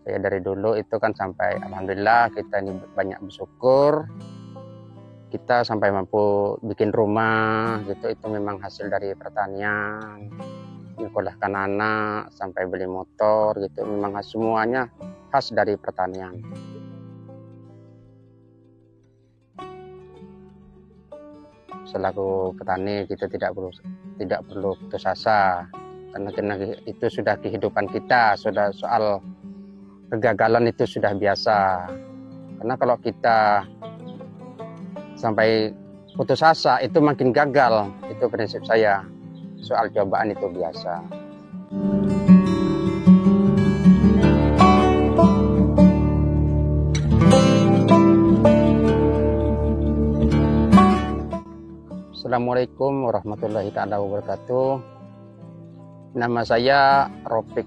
Ya dari dulu itu kan sampai alhamdulillah kita ini banyak bersyukur, kita sampai mampu bikin rumah gitu, itu memang hasil dari pertanian. Nyekolahkan anak sampai beli motor gitu, memang semuanya khas dari pertanian. Selaku petani kita tidak perlu putus asa, karena itu sudah kehidupan kita, sudah soal kegagalan itu sudah biasa. Karena kalau kita sampai putus asa itu makin gagal, itu prinsip saya. Soal cobaan itu biasa. Assalamualaikum warahmatullahi taala wabarakatuh. Nama saya Ropik,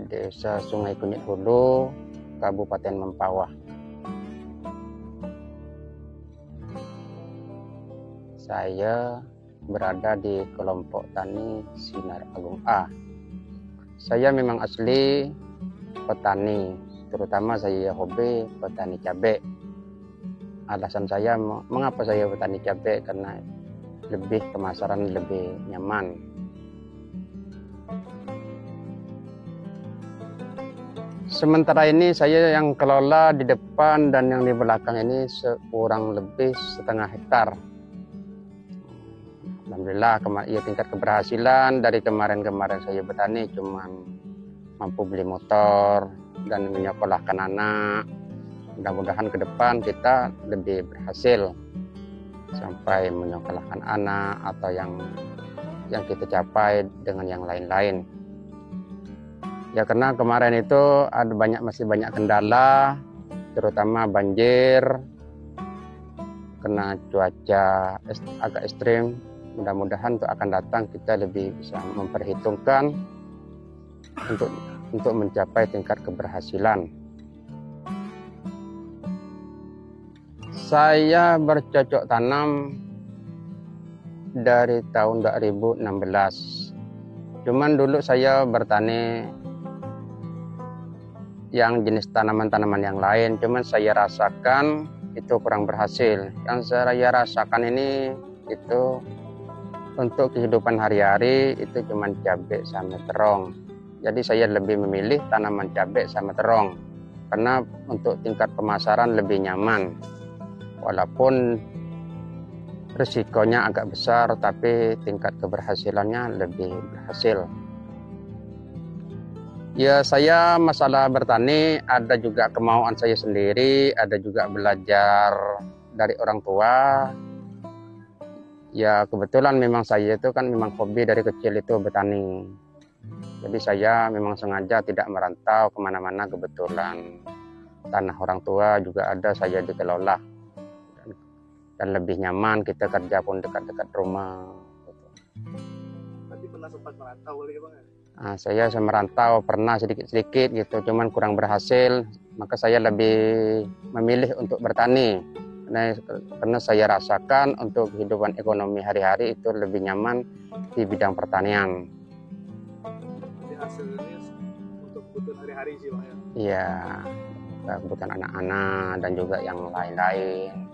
Desa Sungai Kunyit Hulu, Kabupaten Mempawah. Saya berada di kelompok tani Sinar Agung A. Saya memang asli petani, terutama saya hobi petani cabai. Alasan saya mengapa saya petani cabai, karena lebih pemasaran lebih nyaman. Sementara ini saya yang kelola di depan dan yang di belakang ini kurang lebih 1,5 hektar. Alhamdulillah ya, tingkat keberhasilan dari kemarin saya bertani cuma mampu beli motor dan menyekolahkan anak. Mudah-mudahan ke depan kita lebih berhasil sampai menyekolahkan anak atau yang kita capai dengan yang lain-lain. Ya karena kemarin itu masih banyak kendala, terutama banjir, kena cuaca agak ekstrim. Mudah-mudahan untuk akan datang kita lebih bisa memperhitungkan untuk mencapai tingkat keberhasilan. Saya bercocok tanam dari tahun 2016. Cuman dulu saya bertani yang jenis tanaman-tanaman yang lain, cuman saya rasakan itu kurang berhasil. Yang saya rasakan ini itu untuk kehidupan hari-hari itu cuma cabai sama terong. Jadi saya lebih memilih tanaman cabai sama terong karena untuk tingkat pemasaran lebih nyaman. Walaupun risikonya agak besar, tapi tingkat keberhasilannya lebih berhasil. Ya saya masalah bertani ada juga kemauan saya sendiri, ada juga belajar dari orang tua. Ya kebetulan memang saya itu kan memang hobi dari kecil itu bertani. Jadi saya memang sengaja tidak merantau kemana-mana, kebetulan tanah orang tua juga ada, saya dikelola. Dan lebih nyaman, kita kerja pun dekat-dekat rumah. Berarti pernah sempat merantau kali ya Bang? Saya merantau pernah sedikit-sedikit gitu, cuman kurang berhasil. Maka saya lebih memilih untuk bertani. Karena saya rasakan untuk kehidupan ekonomi hari-hari itu lebih nyaman di bidang pertanian. Jadi hasilnya untuk kebutuhan hari-hari sih Bang ya? Iya, kebutuhan anak-anak dan juga yang lain-lain.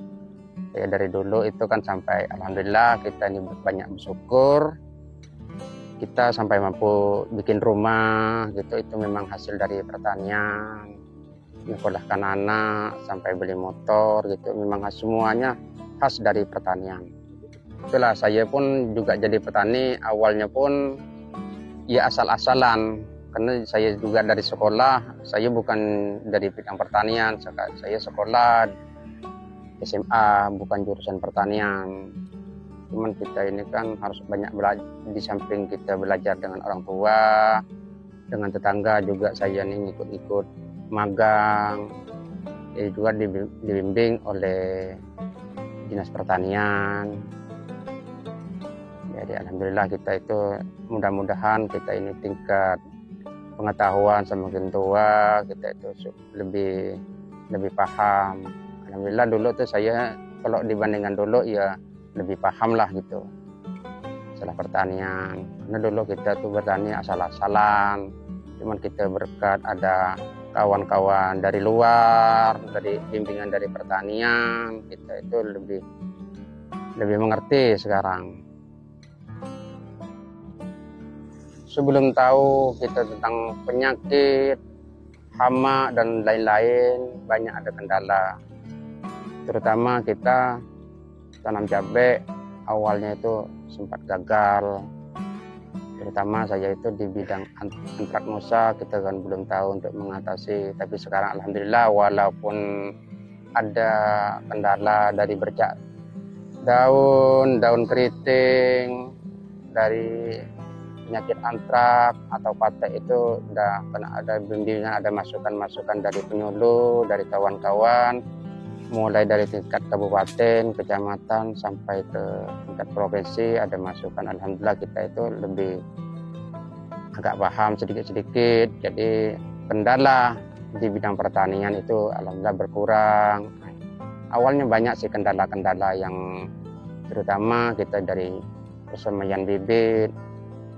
Ya dari dulu itu kan sampai alhamdulillah kita ini banyak bersyukur. Kita sampai mampu bikin rumah gitu, itu memang hasil dari pertanian. Menyekolahkan anak sampai beli motor gitu, memang semuanya khas dari pertanian. Itulah saya pun juga jadi petani awalnya pun ya asal-asalan, karena saya juga dari sekolah, saya bukan dari bidang pertanian, saya sekolah SMA bukan jurusan pertanian. Cuman kita ini kan harus banyak belajar, di samping kita belajar dengan orang tua, dengan tetangga juga saya ini ikut magang, juga dibimbing oleh Dinas Pertanian. Jadi alhamdulillah kita itu mudah-mudahan kita ini tingkat pengetahuan semakin tua, kita itu lebih paham. Alhamdulillah dulu tuh saya kalau dibandingkan dulu ya lebih paham lah gitu masalah pertanian. Karena dulu kita tuh bertani asal-asalan, Cuman kita berkat ada kawan-kawan dari luar, dari bimbingan dari pertanian, kita itu lebih mengerti sekarang. Sebelum tahu kita tentang penyakit, hama dan lain-lain, banyak ada kendala. Terutama kita tanam cabai awalnya itu sempat gagal. Terutama saya itu di bidang antraknosa, kita kan belum tahu untuk mengatasi. Tapi sekarang alhamdulillah, walaupun ada kendala dari bercak daun keriting, dari penyakit antrak atau patek, itu udah kena ada bimbingan, ada masukan-masukan dari penyuluh, dari kawan-kawan, mulai dari tingkat kabupaten, kecamatan sampai ke tingkat provinsi ada masukan. Alhamdulillah kita itu lebih agak paham sedikit-sedikit. Jadi kendala di bidang pertanian itu alhamdulillah berkurang. Awalnya banyak sih kendala-kendala yang terutama kita dari persemaian bibit.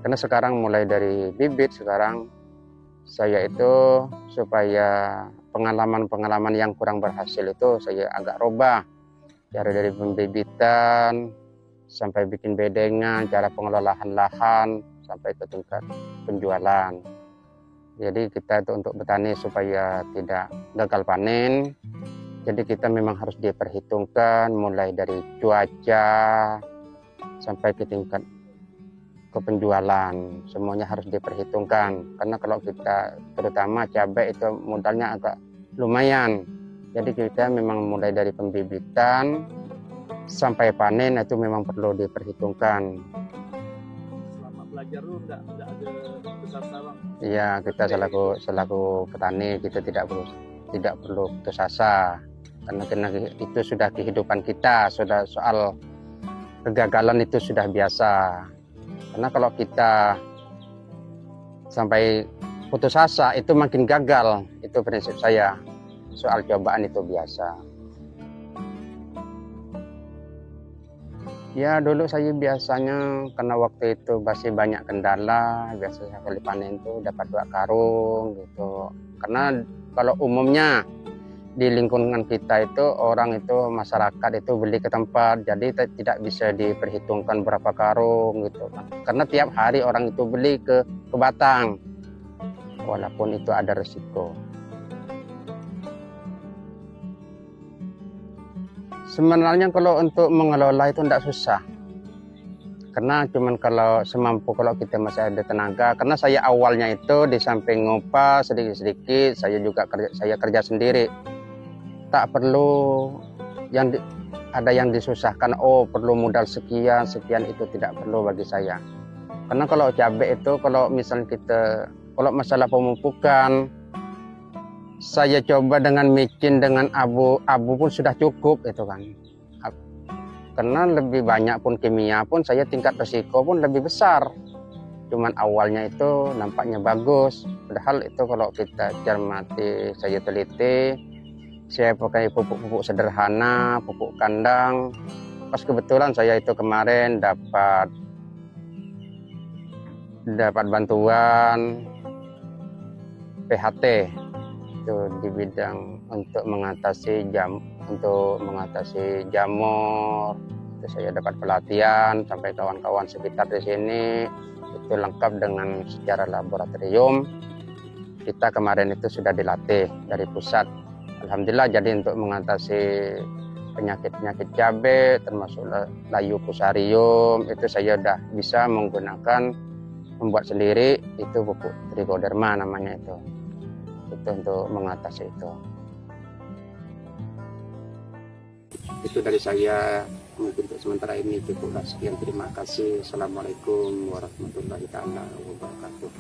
Karena sekarang mulai dari bibit, sekarang saya itu supaya pengalaman-pengalaman yang kurang berhasil itu saya agak robah. Cara dari pembibitan sampai bikin bedengan, cara pengelolaan lahan sampai ke tingkat penjualan. Jadi kita itu untuk petani supaya tidak gagal panen. Jadi kita memang harus diperhitungkan mulai dari cuaca sampai ke tingkat kepenjualan, semuanya harus diperhitungkan. Karena kalau kita terutama cabai itu modalnya agak lumayan. Jadi kita memang mulai dari pembibitan sampai panen itu memang perlu diperhitungkan. Selama belajar lu enggak ada putus asa, Bang? Iya, kita selaku petani kita tidak perlu putus asa. Karena itu sudah kehidupan kita, sudah soal kegagalan itu sudah biasa. Karena kalau kita sampai putus asa itu makin gagal, itu prinsip saya. Soal cobaan itu biasa. Ya dulu saya biasanya karena waktu itu masih banyak kendala, biasanya kali panen itu dapat 2 karung gitu. Karena kalau umumnya di lingkungan kita itu orang itu masyarakat itu beli ke tempat, jadi tidak bisa diperhitungkan berapa karung gitu. Karena tiap hari orang itu beli ke batang, walaupun itu ada resiko. Sebenarnya kalau untuk mengelola itu tidak susah, karena cuman kalau semampu, kalau kita masih ada tenaga. Karena saya awalnya itu di samping ngupah sedikit-sedikit, saya kerja sendiri. Tak perlu ada yang disusahkan, perlu modal sekian itu tidak perlu bagi saya. Karena kalau cabai itu kalau misalnya kalau masalah pemupukan, saya coba dengan micin, dengan abu pun sudah cukup itu kan. Karena lebih banyak pun kimia pun saya tingkat resiko pun lebih besar. Cuman awalnya itu nampaknya bagus, padahal itu kalau kita cermati, saya teliti, saya pakai pupuk sederhana, pupuk kandang. Pas kebetulan saya itu kemarin dapat bantuan PHT itu di bidang untuk mengatasi jamur. Itu saya dapat pelatihan sampai kawan-kawan sekitar di sini itu lengkap dengan secara laboratorium. Kita kemarin itu sudah dilatih dari pusat. Alhamdulillah, jadi untuk mengatasi penyakit-penyakit cabai termasuk layu fusarium itu saya sudah bisa membuat sendiri itu pupuk trichoderma namanya itu untuk mengatasi itu. Itu dari saya, mungkin untuk sementara ini cukuplah. Sekian, terima kasih. Assalamualaikum warahmatullahi wabarakatuh.